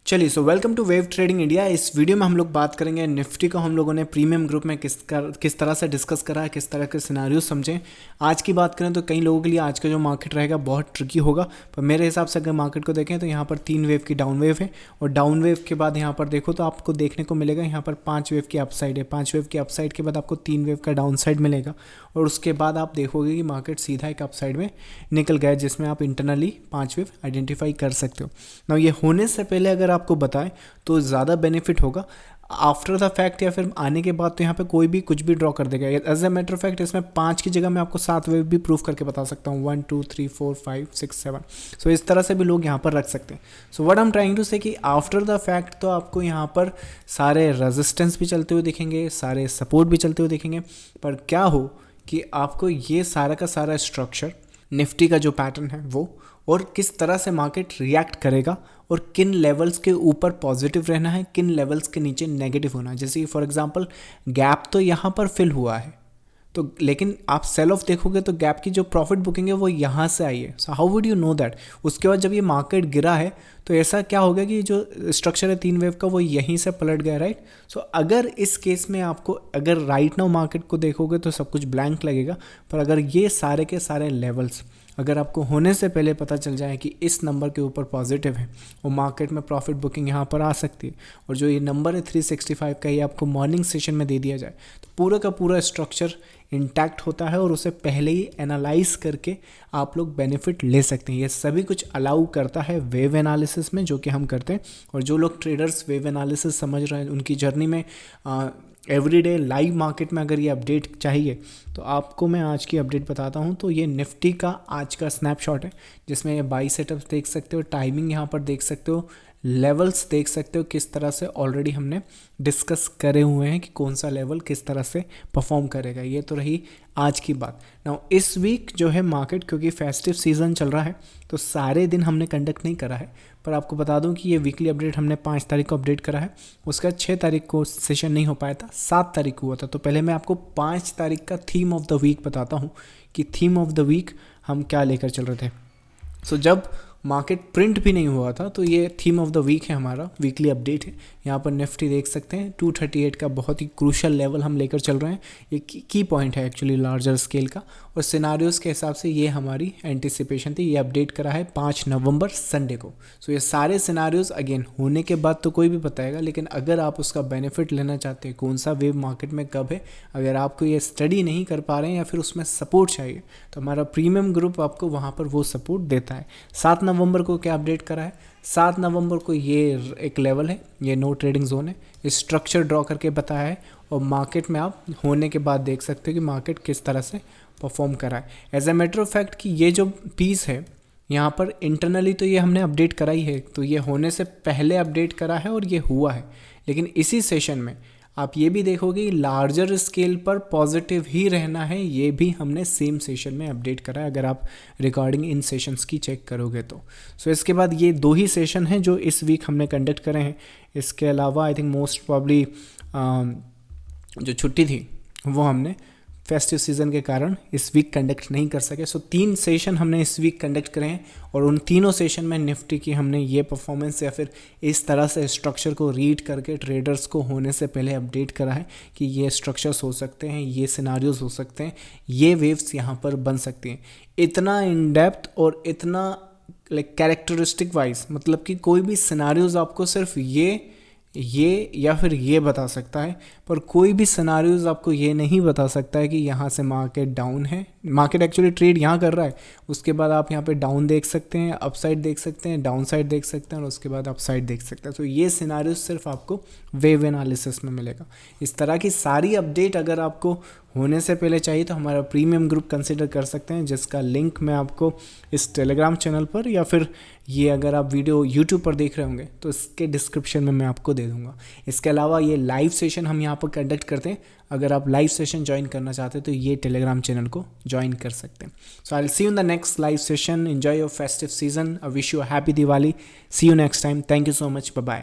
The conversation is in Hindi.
चलिए welcome to wave trading India. इस वीडियो में हम लोग बात करेंगे निफ्टी को हम लोगों ने प्रीमियम ग्रुप में किस तरह से डिस्कस करा है, किस तरह के सिनारियोज समझें। आज की बात करें तो कई लोगों के लिए आज का जो मार्केट रहेगा बहुत ट्रिकी होगा, पर मेरे हिसाब से अगर मार्केट को देखें तो यहाँ पर 3 वेव की डाउन वेव है और डाउन वेव के बाद यहाँ पर देखो तो आपको देखने को मिलेगा यहाँ पर 5 वेव की अपसाइड है। 5 वेव की अपसाइड के बाद आपको 3 वेव का डाउन साइड मिलेगा और उसके बाद आप देखोगे कि मार्केट सीधा एक अपसाइड में निकल गया, जिसमें आप इंटरनली 5 वेव आइडेंटिफाई कर सकते हो ना। ये होने से पहले अगर आपको बताएं तो ज़्यादा बेनिफिट होगा। आफ्टर द फैक्ट या फिर आने के बाद तो यहाँ पे कोई भी कुछ भी ड्रॉ कर देगा। As a matter of fact इसमें 5 की जगह मैं आपको 7 वेव भी प्रूफ करके बता सकता हूँ, 1 2 3 4 5 6 7। सो इस तरह से भी लोग यहाँ पर रख सकते हैं। So what I am trying to say कि आफ्टर द फैक्ट तो आपको यहाँ पर सारे रेजिस्टेंस भी चलते हुए दिखेंगे, सारे सपोर्ट भी चलते हुए दिखेंगे, पर क्या हो कि आपको ये सारा का सारा स्ट्रक्चर निफ्टी का जो पैटर्न है वो और किस तरह से मार्केट रिएक्ट करेगा और किन लेवल्स के ऊपर पॉजिटिव रहना है, किन लेवल्स के नीचे नेगेटिव होना है। जैसे कि फॉर एग्जांपल गैप तो यहाँ पर फिल हुआ है तो, लेकिन आप सेल ऑफ देखोगे तो गैप की जो प्रॉफिट बुकिंग है वो यहाँ से आई है। So how would you know that? उसके बाद जब ये मार्केट गिरा है तो ऐसा क्या हो गया कि जो स्ट्रक्चर है 3 वेव का वो यहीं से पलट गया, राइट। सो अगर इस केस में आपको अगर राइट नाउ मार्केट को देखोगे तो सब कुछ ब्लैंक लगेगा, पर अगर ये सारे के सारे लेवल्स अगर आपको होने से पहले पता चल जाए कि इस नंबर के ऊपर पॉजिटिव है और मार्केट में प्रॉफिट बुकिंग यहाँ पर आ सकती है और जो ये नंबर है 365 का, ये आपको मॉर्निंग सेशन में दे दिया जाए तो पूरा का पूरा स्ट्रक्चर इंटैक्ट होता है और उसे पहले ही एनालाइज करके आप लोग बेनिफिट ले सकते हैं। ये सभी कुछ अलाउ करता है वेव एनालिसिस में, जो कि हम करते हैं। और जो लोग ट्रेडर्स वेव एनालिसिस समझ रहे हैं उनकी जर्नी में एवरीडे लाइव मार्केट में अगर ये अपडेट चाहिए तो आपको मैं आज की अपडेट बताता हूँ। तो ये निफ्टी का आज का स्नैपशॉट है जिसमें ये बाई सेटअप्स देख सकते हो, टाइमिंग यहाँ पर देख सकते हो, लेवल्स देख सकते हो किस तरह से ऑलरेडी हमने डिस्कस करे हुए हैं कि कौन सा लेवल किस तरह से परफॉर्म करेगा। ये तो रही आज की बात। नाउ इस वीक जो है मार्केट, क्योंकि फेस्टिव सीज़न चल रहा है तो सारे दिन हमने कंडक्ट नहीं करा है, पर आपको बता दूं कि ये वीकली अपडेट हमने 5 तारीख को अपडेट करा है। उसका 6 तारीख को सेशन नहीं हो पाया था, 7 तारीख को हुआ था। तो पहले मैं आपको 5 तारीख का थीम ऑफ द वीक बताता हूँ कि थीम ऑफ द वीक हम क्या लेकर चल रहे थे। सो जब मार्केट प्रिंट भी नहीं हुआ था तो ये थीम ऑफ द वीक है, हमारा वीकली अपडेट है। यहाँ पर निफ्टी देख सकते हैं 238 का बहुत ही क्रूशल लेवल हम लेकर चल रहे हैं। ये की पॉइंट है एक्चुअली लार्जर स्केल का, और सिनारियोस के हिसाब से ये हमारी एंटिसिपेशन थी। ये अपडेट करा है 5 नवंबर संडे को। सो ये सारे सिनारियोस अगेन होने के बाद तो कोई भी बताएगा, लेकिन अगर आप उसका बेनिफिट लेना चाहते हैं कौन सा वेव मार्केट में कब है, अगर आपको ये स्टडी नहीं कर पा रहे हैं या फिर उसमें सपोर्ट चाहिए तो हमारा प्रीमियम ग्रुप आपको वहाँ पर वो सपोर्ट देता है। 7 नवंबर को क्या अपडेट करा है? 7 नवंबर को ये एक लेवल है, ये नो ट्रेडिंग जोन है, स्ट्रक्चर ड्रॉ करके बताया है और मार्केट में आप होने के बाद देख सकते हो कि मार्केट किस तरह से परफॉर्म करा है। As a matter of fact कि ये जो पीस है यहाँ पर इंटरनली तो ये हमने अपडेट करा ही है, तो ये होने से पहले अपडेट करा है और ये हुआ है। लेकिन इसी सेशन में आप ये भी देखोगे लार्जर स्केल पर पॉजिटिव ही रहना है, ये भी हमने सेम सेशन में अपडेट करा है अगर आप रिकॉर्डिंग इन सेशंस की चेक करोगे तो। सो इसके बाद ये 2 ही सेशन हैं जो इस वीक हमने कंडक्ट करे हैं। इसके अलावा आई थिंक मोस्ट प्रॉब्ली जो छुट्टी थी वो हमने फेस्टिव सीज़न के कारण इस वीक कंडक्ट नहीं कर सके। सो 3 सेशन हमने इस वीक कंडक्ट करे हैं और उन तीनों सेशन में निफ्टी की हमने ये परफॉर्मेंस या फिर इस तरह से स्ट्रक्चर को रीड करके ट्रेडर्स को होने से पहले अपडेट करा है कि ये स्ट्रक्चर्स हो सकते हैं, ये सिनारियोज हो सकते हैं, ये वेव्स यहाँ पर बन सकती हैं। इतना इन डेप्थ और इतना लाइक कैरेक्टरिस्टिक वाइज, मतलब कि कोई भी सिनारियोज आपको सिर्फ ये या फिर ये बता सकता है, पर कोई भी सिनारियोज आपको ये नहीं बता सकता है कि यहाँ से मार्केट डाउन है। मार्केट एक्चुअली ट्रेड यहाँ कर रहा है, उसके बाद आप यहाँ पे डाउन देख सकते हैं, अपसाइड देख सकते हैं, डाउन साइड देख सकते हैं और उसके बाद अपसाइड देख सकते हैं। तो ये सिनारियोज सिर्फ आपको वेव एनालिसिस में मिलेगा। इस तरह की सारी अपडेट अगर आपको होने से पहले चाहिए तो हमारा प्रीमियम ग्रुप कंसिडर कर सकते हैं, जिसका लिंक मैं आपको इस टेलीग्राम चैनल पर या फिर ये अगर आप वीडियो यूट्यूब पर देख रहे होंगे तो इसके डिस्क्रिप्शन में मैं आपको दे दूंगा। इसके अलावा ये लाइव सेशन हम यहाँ पर कंडक्ट करते हैं, अगर आप लाइव सेशन ज्वाइन करना चाहते हैं तो ये टेलीग्राम चैनल को ज्वाइन कर सकते हैं। So I will see you in the next live session. Enjoy your festive season. I wish you a happy Diwali. See you next time. Thank you so much. Bye bye.